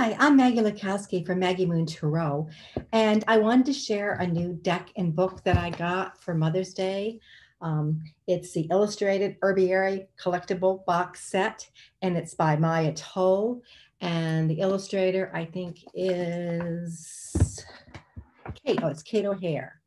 Hi, I'm Maggie Lakowski from Maggie Moon Tarot, and I wanted to share a new deck and book that I got for Mother's Day. It's the illustrated Herbiary Collectible box set, and it's by Maia Toll, and the illustrator I think is Kate. Oh, it's Kate O'Hare.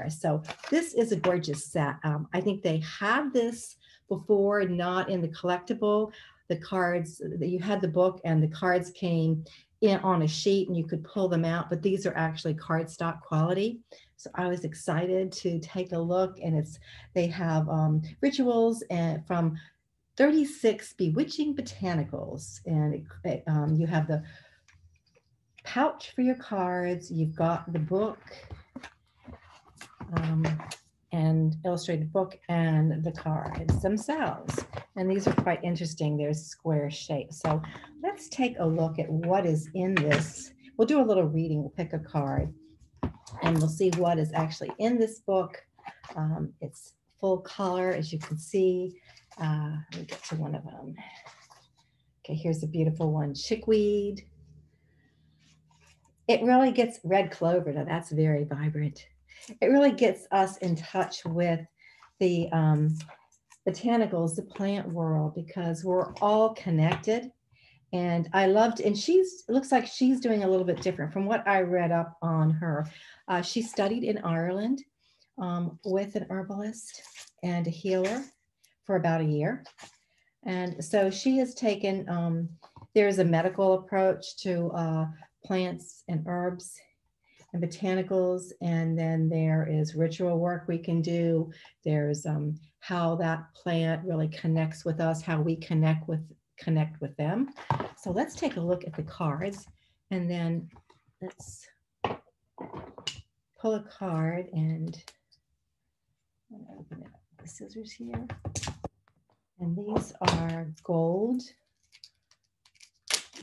So this is a gorgeous set. I think they had this before, not in the collectible. The cards that you had the book and the cards came in on a sheet and you could pull them out, but these are actually cardstock quality. So I was excited to take a look, and they have rituals and from 36 Bewitching Botanicals, and you have the pouch for your cards. You've got the book. And illustrated book and the cards themselves. And these are quite interesting. They're square shaped. So let's take a look at what is in this. We'll do a little reading. We'll pick a card and we'll see what is actually in this book. It's full color, as you can see. Let me get to one of them. Okay, here's a beautiful one, chickweed. It really gets red clover. Now that's very vibrant. It really gets us in touch with the botanicals, the plant world, because we're all connected. And I loved, and it looks like she's doing a little bit different from what I read up on her. She studied in Ireland with an herbalist and a healer for about a year. And so she has taken, there's a medical approach to plants and herbs and botanicals, and then there is ritual work we can do. There's how that plant really connects with us, how we connect with them. So let's take a look at the cards, and then let's pull a card, and I'm gonna open it up with the scissors here. And these are gold.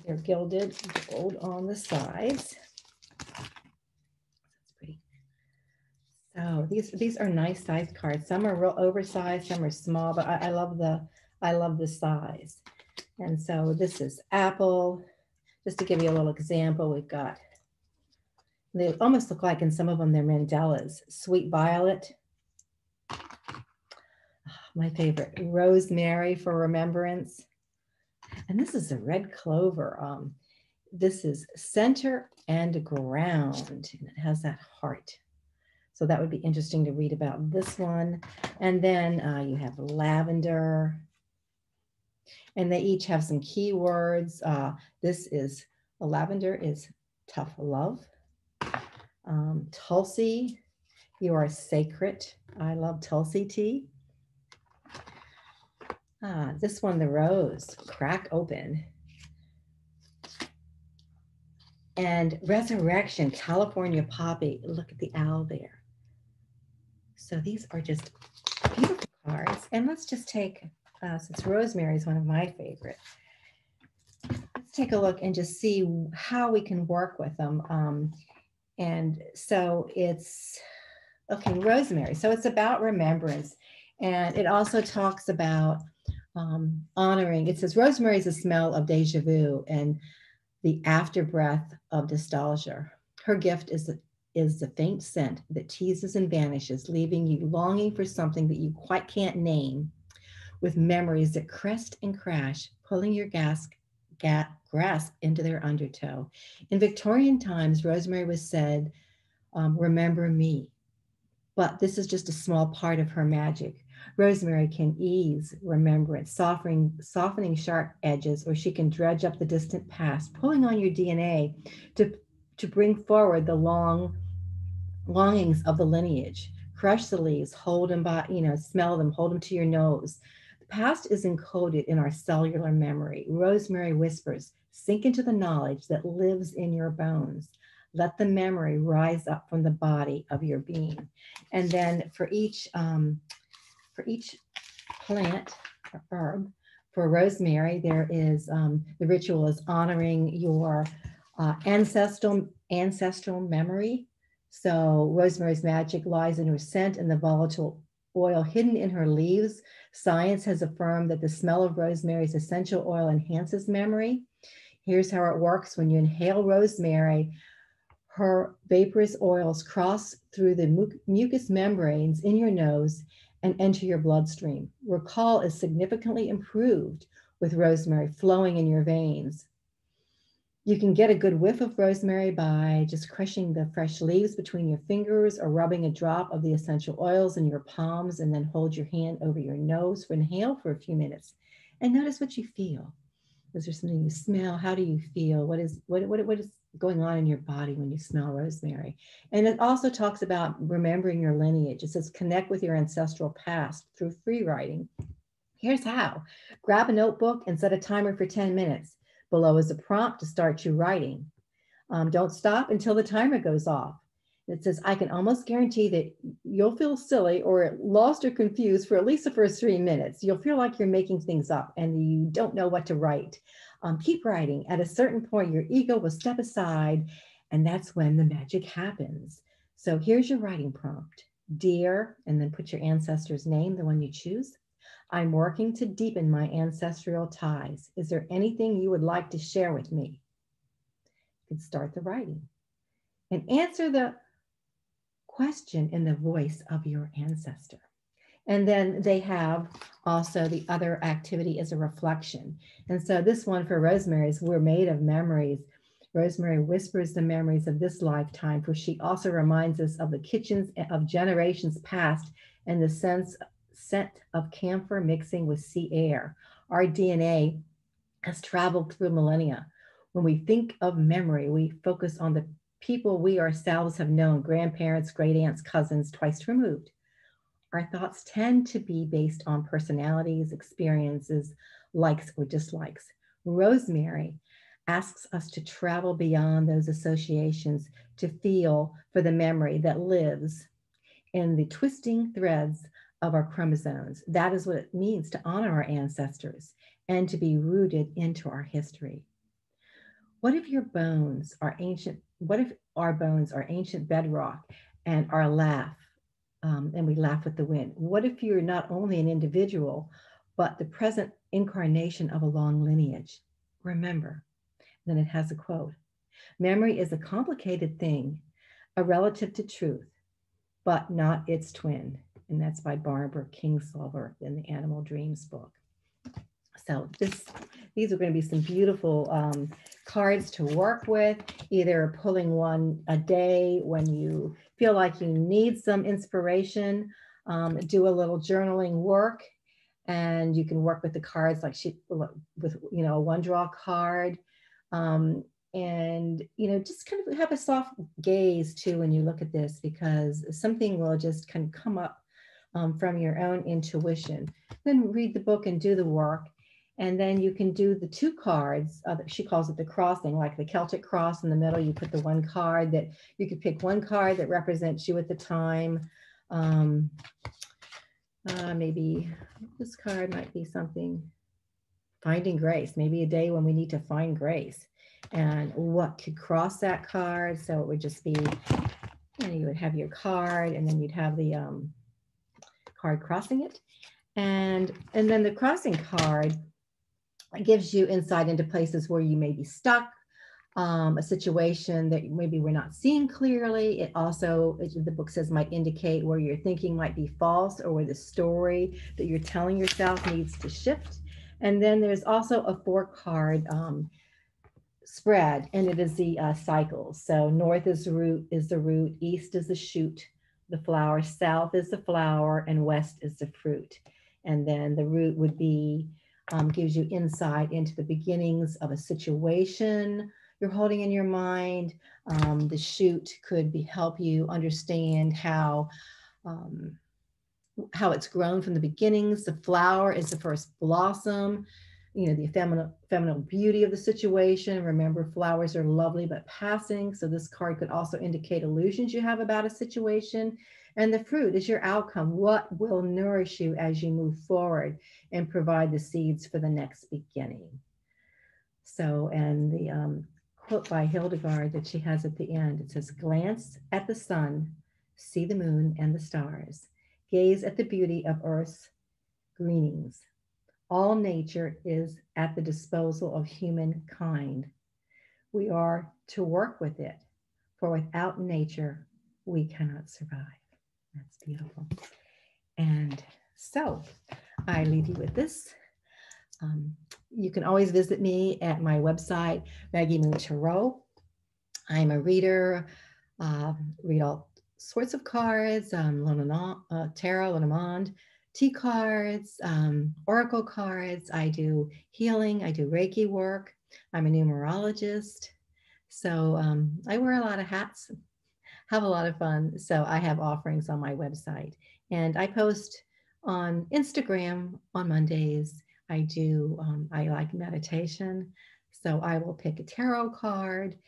They're gilded, gold on the sides. So these are nice size cards. Some are real oversized, some are small, but I love the size. And so this is apple. Just to give you a little example, we've got, they almost look like, in some of them, they're mandalas. Sweet violet. My favorite, rosemary for remembrance. And this is a red clover. This is center and ground, and it has that heart. So that would be interesting to read about this one. And then you have lavender. And they each have some keywords. Lavender is tough love. Tulsi, you are sacred. I love Tulsi tea. This one, the rose, crack open. And resurrection, California poppy. Look at the owl there. So these are just beautiful cards. And let's just take, since rosemary is one of my favorite, let's take a look and just see how we can work with them. And so it's, okay, rosemary. So it's about remembrance. And it also talks about honoring. It says rosemary is a smell of deja vu and the after breath of nostalgia. Her gift is the faint scent that teases and vanishes, leaving you longing for something that you quite can't name, with memories that crest and crash, pulling your grasp into their undertow. In Victorian times, rosemary was said, remember me. But this is just a small part of her magic. Rosemary can ease remembrance, softening sharp edges, or she can dredge up the distant past, pulling on your DNA to bring forward the longings of the lineage. Crush the leaves, hold them by, smell them, hold them to your nose. The past is encoded in our cellular memory. Rosemary whispers, sink into the knowledge that lives in your bones. Let the memory rise up from the body of your being. And then for each plant or herb, for rosemary, there is the ritual is honoring your ancestral memory. So rosemary's magic lies in her scent and the volatile oil hidden in her leaves. Science has affirmed that the smell of rosemary's essential oil enhances memory. Here's how it works. When you inhale rosemary, her vaporous oils cross through the mucous membranes in your nose and enter your bloodstream. Recall is significantly improved with rosemary flowing in your veins. You can get a good whiff of rosemary by just crushing the fresh leaves between your fingers or rubbing a drop of the essential oils in your palms, and then hold your hand over your nose for inhale for a few minutes and notice what you feel. Is there something you smell? How do you feel? What is going on in your body when you smell rosemary? And it also talks about remembering your lineage. It says connect with your ancestral past through free writing. Here's how. Grab a notebook and set a timer for 10 minutes. Below is a prompt to start your writing. Don't stop until the timer goes off. It says, I can almost guarantee that you'll feel silly or lost or confused for at least the first 3 minutes. You'll feel like you're making things up and you don't know what to write. Keep writing. At a certain point, your ego will step aside, and that's when the magic happens. So here's your writing prompt. Dear, and then put your ancestor's name, the one you choose. I'm working to deepen my ancestral ties. Is there anything you would like to share with me? You can start the writing and answer the question in the voice of your ancestor. And then they have also the other activity is a reflection. And so this one for Rosemary is we're made of memories. Rosemary whispers the memories of this lifetime, for she also reminds us of the kitchens of generations past and the scent of camphor mixing with sea air. Our DNA has traveled through millennia. When we think of memory, we focus on the people we ourselves have known, grandparents, great aunts, cousins, twice removed. Our thoughts tend to be based on personalities, experiences, likes or dislikes. Rosemary asks us to travel beyond those associations to feel for the memory that lives in the twisting threads of our chromosomes. That is what it means to honor our ancestors and to be rooted into our history. What if your bones are ancient? What if our bones are ancient bedrock and our laugh, and we laugh with the wind? What if you're not only an individual, but the present incarnation of a long lineage? Remember, then it has a quote. Memory is a complicated thing, a relative to truth, but not its twin. And that's by Barbara Kingsolver in the Animal Dreams book. So these are going to be some beautiful cards to work with, either pulling one a day when you feel like you need some inspiration, do a little journaling work, and you can work with the cards like with a one draw card, and just kind of have a soft gaze too when you look at this, because something will just kind of come up from your own intuition. Then read the book and do the work. And then you can do the two cards. She calls it the crossing, like the Celtic cross in the middle. You put the one card that you could pick one card that represents you at the time. Maybe this card might be something, finding grace, maybe a day when we need to find grace. And what could cross that card? So it would just be, you would have your card and then you'd have the card crossing it. And then the crossing card, it gives you insight into places where you may be stuck, a situation that maybe we're not seeing clearly. It also, the book says, might indicate where your thinking might be false or where the story that you're telling yourself needs to shift. And then there's also a 4-card spread, and it is the cycles. So north is the root, east is the shoot, the flower, south is the flower, and west is the fruit. And then the root would be, gives you insight into the beginnings of a situation you're holding in your mind. The shoot could help you understand how it's grown from the beginnings. The flower is the first blossom, the ephemeral beauty of the situation. Remember, flowers are lovely but passing. So this card could also indicate illusions you have about a situation. And the fruit is your outcome. What will nourish you as you move forward and provide the seeds for the next beginning? So, and the quote by Hildegard that she has at the end, it says, glance at the sun, see the moon and the stars, gaze at the beauty of earth's greenings. All nature is at the disposal of humankind. We are to work with it, for without nature, we cannot survive. That's beautiful. And so I leave you with this. You can always visit me at my website, Maggie Moon Tarot. I'm a reader, read all sorts of cards, tarot, Lenormand, tea cards, oracle cards. I do healing, I do Reiki work. I'm a numerologist. So I wear a lot of hats, have a lot of fun. So I have offerings on my website. And I post on Instagram on Mondays. I like meditation. So I will pick a tarot card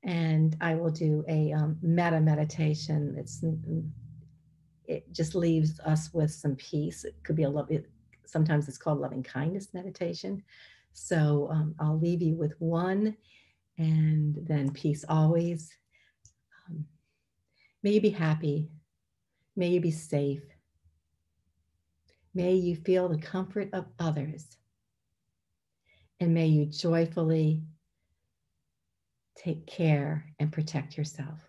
and I will do a meta meditation. It just leaves us with some peace. It could be sometimes it's called loving kindness meditation. So I'll leave you with one, and then peace always. May you be happy. May you be safe. May you feel the comfort of others. And may you joyfully take care and protect yourself.